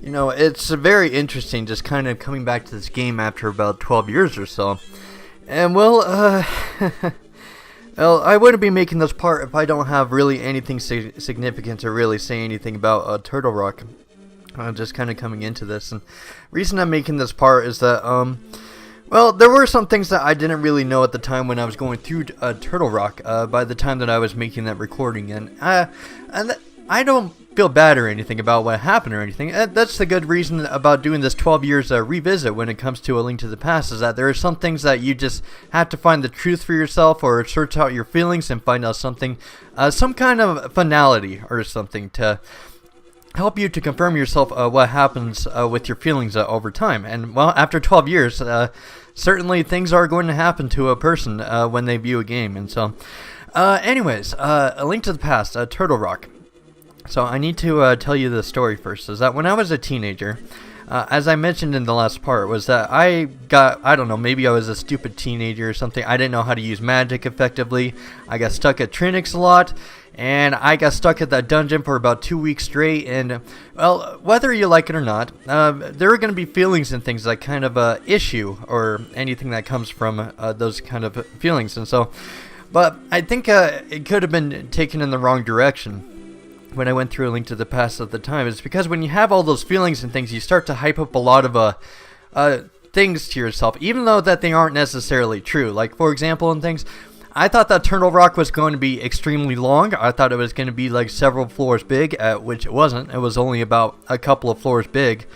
You know, it's very interesting just kind of coming back to this game after about 12 years or so. And well, I wouldn't be making this part if I don't have really anything significant to really say anything about Turtle Rock. Just kind of coming into this, and reason I'm making this part is that well, there were some things that I didn't really know at the time when I was going through Turtle Rock. By the time that I was making that recording, and I don't feel bad or anything about what happened or anything. That's the good reason about doing this 12 years revisit when it comes to A Link to the Past, is that there are some things that you just have to find the truth for yourself, or search out your feelings and find out something, some kind of finality or something to help you to confirm yourself what happens with your feelings over time. And well, after 12 years, certainly things are going to happen to a person when they view a game. And so, anyways, A Link to the Past, Turtle Rock. So I need to tell you the story first, is that when I was a teenager, as I mentioned in the last part, was that I don't know, maybe I was a stupid teenager or something. I didn't know how to use magic effectively. I got stuck at Trinix a lot, and I got stuck at that dungeon for about 2 weeks straight. And, well, whether you like it or not, there are going to be feelings and things that kind of issue, or anything that comes from those kind of feelings. And so, but I think it could have been taken in the wrong direction when I went through A Link to the Past at the time. Is because when you have all those feelings and things, you start to hype up a lot of things to yourself, even though that they aren't necessarily true. Like, for example, in things, I thought that Turtle Rock was going to be extremely long. I thought it was going to be like several floors big, which it wasn't. It was only about a couple of floors big,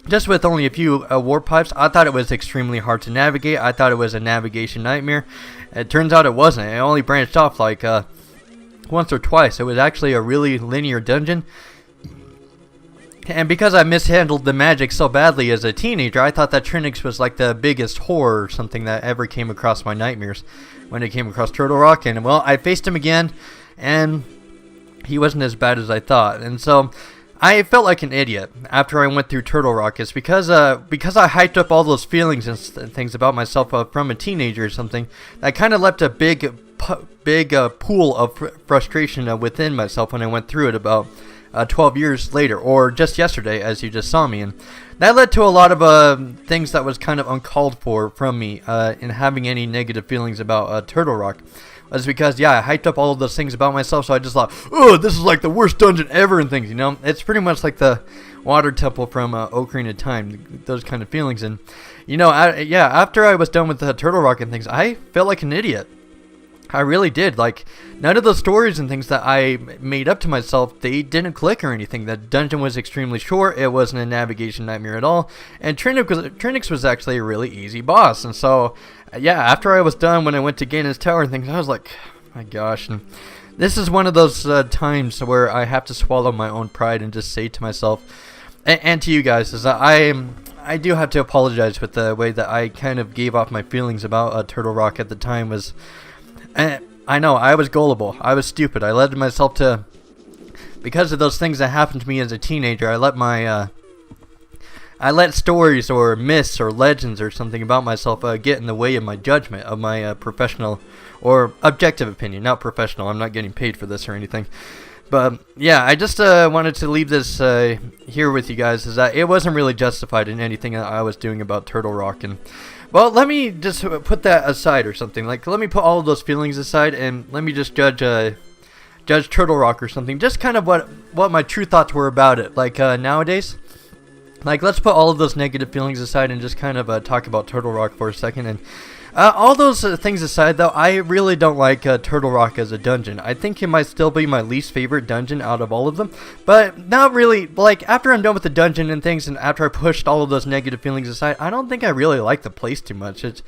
just with only a few warp pipes. I thought it was extremely hard to navigate. I thought it was a navigation nightmare. It turns out it wasn't. It only branched off like once or twice. It was actually a really linear dungeon. And because I mishandled the magic so badly as a teenager, I thought that Trinix was like the biggest horror or something that ever came across my nightmares when it came across Turtle Rock. And well, I faced him again, and he wasn't as bad as I thought. And so I felt like an idiot after I went through Turtle Rock. It's because I hyped up all those feelings and things about myself from a teenager or something. That kind of left a big pool of frustration within myself when I went through it about 12 years later, or just yesterday, as you just saw me. And that led to a lot of things that was kind of uncalled for from me in having any negative feelings about Turtle Rock. Was because, yeah, I hyped up all of those things about myself, so I just thought, oh, this is like the worst dungeon ever and things, you know? It's pretty much like the water temple from Ocarina of Time, those kind of feelings. And, you know, after I was done with the Turtle Rock and things, I felt like an idiot. I really did. Like, none of those stories and things that I made up to myself, they didn't click or anything. The dungeon was extremely short. It wasn't a navigation nightmare at all. And Trinix was actually a really easy boss. And so, yeah, after I was done, when I went to Ganon's Tower and things, I was like, my gosh. And this is one of those times where I have to swallow my own pride and just say to myself, and to you guys, is that I do have to apologize with the way that I kind of gave off my feelings about Turtle Rock at the time. Was I know, I was gullible. I was stupid. I led myself to, because of those things that happened to me as a teenager, I let stories or myths or legends or something about myself get in the way of my judgment, of my professional or objective opinion. Not professional. I'm not getting paid for this or anything. But yeah, I just wanted to leave this here with you guys, is that it wasn't really justified in anything that I was doing about Turtle Rock. And well, let me just put that aside or something. Like, let me put all of those feelings aside, and let me just judge Turtle Rock or something. Just kind of what my true thoughts were about it. Like, nowadays, like, let's put all of those negative feelings aside and just kind of talk about Turtle Rock for a second. And all those things aside, though, I really don't like Turtle Rock as a dungeon. I think it might still be my least favorite dungeon out of all of them, but not really. Like, after I'm done with the dungeon and things, and after I pushed all of those negative feelings aside, I don't think I really like the place too much. It's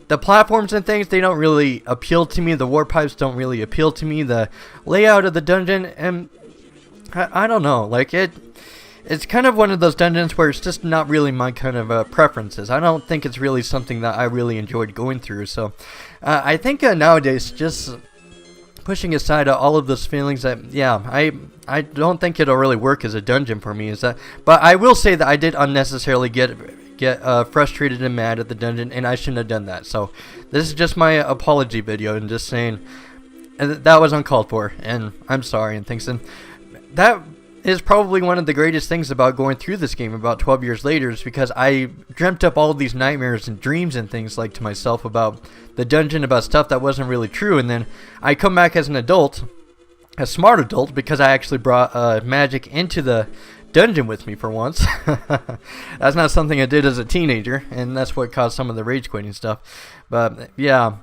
the platforms and things, they don't really appeal to me. The warp pipes don't really appeal to me. The layout of the dungeon, and I don't know, like it's kind of one of those dungeons where it's just not really my kind of preferences. I don't think it's really something that I really enjoyed going through. So I think nowadays, just pushing aside all of those feelings, that yeah, I don't think it'll really work as a dungeon for me. But I will say that I did unnecessarily get frustrated and mad at the dungeon, and I shouldn't have done that. So this is just my apology video, and just saying that was uncalled for, and I'm sorry and things. And that is probably one of the greatest things about going through this game about 12 years later, is because I dreamt up all of these nightmares and dreams and things like to myself about the dungeon, about stuff that wasn't really true, and then I come back as an adult, a smart adult, because I actually brought magic into the dungeon with me for once. That's not something I did as a teenager, and that's what caused some of the rage quitting stuff. But yeah,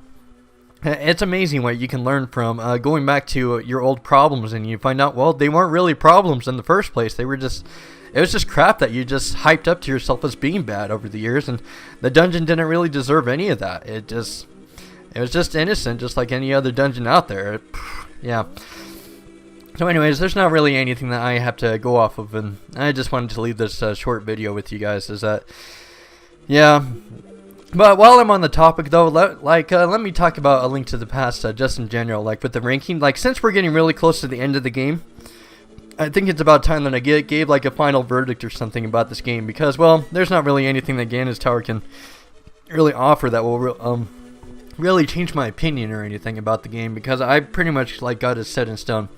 it's amazing what you can learn from going back to your old problems, and you find out, well, they weren't really problems in the first place. They were just, it was just crap that you just hyped up to yourself as being bad over the years, and the dungeon didn't really deserve any of that. It was just innocent, just like any other dungeon out there. Yeah. So anyways, there's not really anything that I have to go off of, and I just wanted to leave this short video with you guys, is that, yeah. But while I'm on the topic, though, let me talk about A Link to the Past, just in general, like with the ranking. Like, since we're getting really close to the end of the game, I think it's about time that I gave like a final verdict or something about this game, because, well, there's not really anything that Ganon's Tower can really offer that will really change my opinion or anything about the game, because I pretty much like got it set in stone.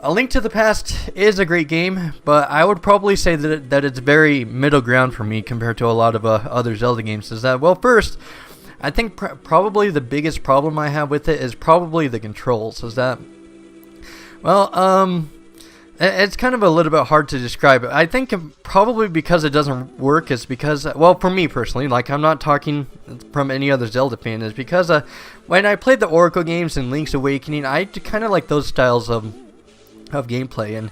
A Link to the Past is a great game, but I would probably say that it's very middle ground for me compared to a lot of other Zelda games. Is that, well, first, I think probably the biggest problem I have with it is probably the controls. Is that, well, it's kind of a little bit hard to describe. I think probably because it doesn't work is because, well, for me personally, like, I'm not talking from any other Zelda fan, is because when I played the Oracle games and Link's Awakening, I kind of like those styles of gameplay, and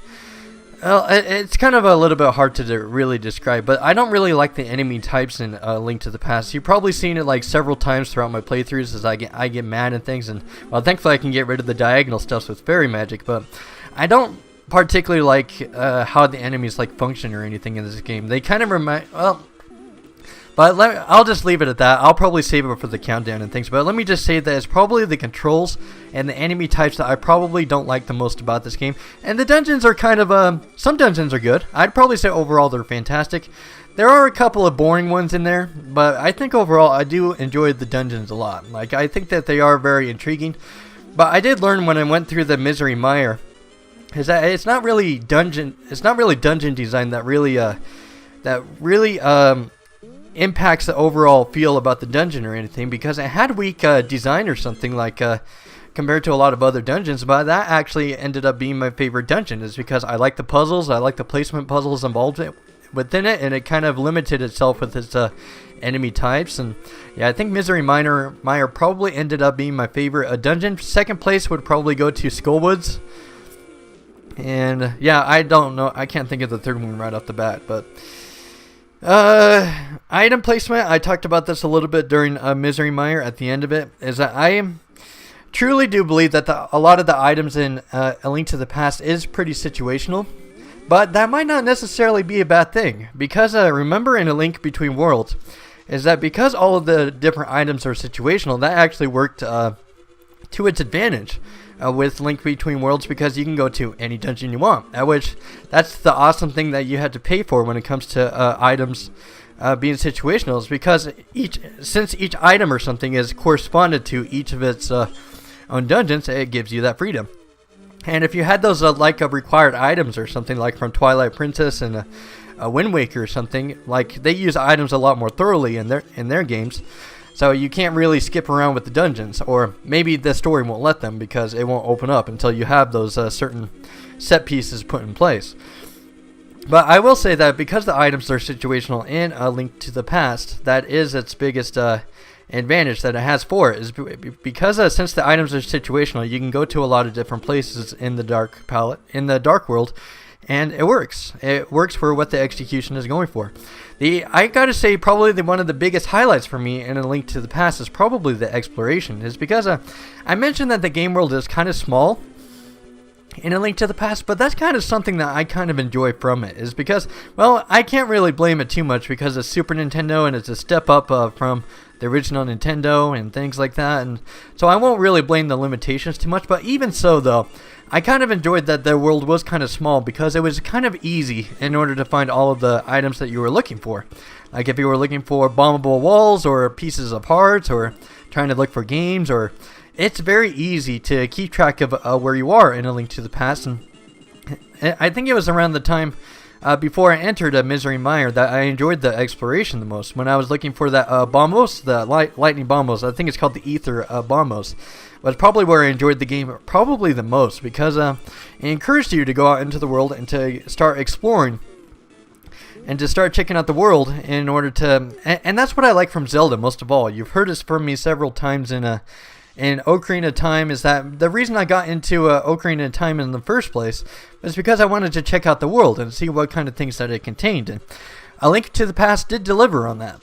well, it's kind of a little bit hard to really describe, but I don't really like the enemy types in Link to the Past. You've probably seen it like several times throughout my playthroughs as I get mad and things, and well, thankfully I can get rid of the diagonal stuff with fairy magic, but I don't particularly like how the enemies like function or anything in this game. They kind of remind, well, but I'll just leave it at that. I'll probably save it for the countdown and things. But let me just say that it's probably the controls and the enemy types that I probably don't like the most about this game. And the dungeons are kind of, some dungeons are good. I'd probably say overall they're fantastic. There are a couple of boring ones in there, but I think overall I do enjoy the dungeons a lot. Like, I think that they are very intriguing. But I did learn when I went through the Misery Mire, is that it's not really dungeon design that really impacts the overall feel about the dungeon or anything, because it had weak design or something, like compared to a lot of other dungeons. But that actually ended up being my favorite dungeon, is because I like the puzzles, I like the placement puzzles involved within it, and it kind of limited itself with its enemy types. And yeah, I think Misery Mire probably ended up being my favorite dungeon. Second place would probably go to Skullwoods, and yeah, I don't know, I can't think of the third one right off the bat. But item placement, I talked about this a little bit during Misery Mire at the end of it, is that I truly do believe that a lot of the items in A Link to the Past is pretty situational, but that might not necessarily be a bad thing, because remember in A Link Between Worlds, is that because all of the different items are situational, that actually worked to its advantage with Link Between Worlds, because you can go to any dungeon you want, that's the awesome thing that you had to pay for when it comes to items being situational, is because since each item or something is corresponded to each of its own dungeons, it gives you that freedom. And if you had those required items or something, like from Twilight Princess and Wind Waker or something, like, they use items a lot more thoroughly in their games. So you can't really skip around with the dungeons, or maybe the story won't let them, because it won't open up until you have those certain set pieces put in place. But I will say that because the items are situational in A Link to the Past, that is its biggest advantage that it has for it, is because since the items are situational, you can go to a lot of different places in the Dark World, and it works. It works for what the execution is going for. I gotta say, probably one of the biggest highlights for me in A Link to the Past is probably the exploration, is because I mentioned that the game world is kind of small in A Link to the Past, but that's kind of something that I kind of enjoy from it, is because, well, I can't really blame it too much, because it's Super Nintendo and it's a step up from the original Nintendo and things like that, and so I won't really blame the limitations too much. But even so, though, I kind of enjoyed that the world was kind of small, because it was kind of easy in order to find all of the items that you were looking for. Like if you were looking for bombable walls or pieces of hearts, or trying to look for games, or it's very easy to keep track of where you are in A Link to the Past. And I think it was around the time before I entered Misery Mire that I enjoyed the exploration the most. When I was looking for that Bombos, the lightning Bombos, I think it's called the Ether Bombos, was probably where I enjoyed the game probably the most, because it encouraged you to go out into the world and to start exploring and to start checking out the world in order to, and that's what I like from Zelda most of all. You've heard this from me several times in Ocarina of Time, is that the reason I got into Ocarina of Time in the first place was because I wanted to check out the world and see what kind of things that it contained, and A Link to the Past did deliver on that.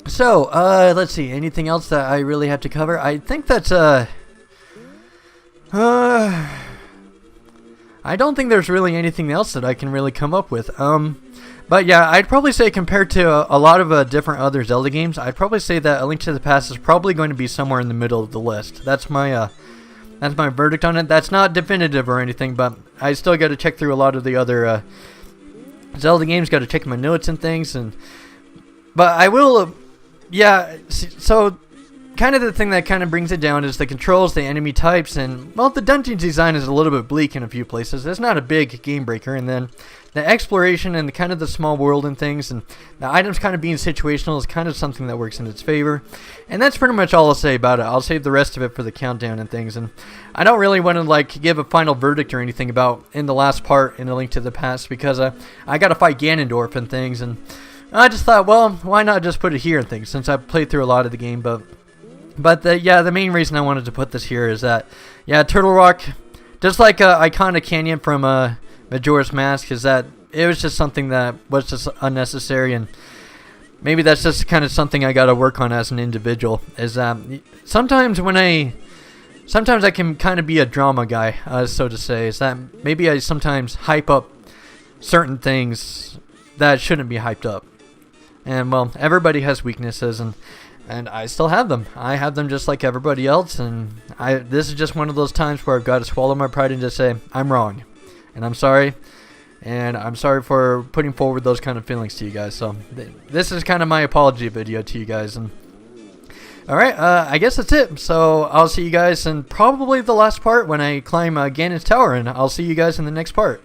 So, let's see, anything else that I really have to cover? I think that's, I don't think there's really anything else that I can really come up with. But yeah, I'd probably say compared to a lot of different other Zelda games, I'd probably say that A Link to the Past is probably going to be somewhere in the middle of the list. That's my verdict on it. That's not definitive or anything, but I still got to check through a lot of the other Zelda games. Got to check my notes and things, but I will. Yeah, so kind of the thing that kind of brings it down is the controls, the enemy types, and, well, the dungeon design is a little bit bleak in a few places. It's not a big game breaker, and then the exploration and kind of the small world and things, and the items kind of being situational is kind of something that works in its favor. And that's pretty much all I'll say about it. I'll save the rest of it for the countdown and things, and I don't really want to like give a final verdict or anything about in the last part in A Link to the Past, because I got to fight Ganondorf and things, and I just thought, well, why not just put it here and things, since I've played through a lot of the game. But the main reason I wanted to put this here is that, yeah, Turtle Rock, just like Iconic Canyon from Majora's Mask, is that it was just something that was just unnecessary, and maybe that's just kind of something I got to work on as an individual. Is sometimes I can kind of be a drama guy, so to say. Is that maybe I sometimes hype up certain things that shouldn't be hyped up. And, well, everybody has weaknesses, and I still have them. I have them just like everybody else, and this is just one of those times where I've got to swallow my pride and just say, I'm wrong, and I'm sorry, for putting forward those kind of feelings to you guys. So, this is kind of my apology video to you guys, and alright, I guess that's it. So, I'll see you guys in probably the last part when I climb Ganon's Tower, and I'll see you guys in the next part.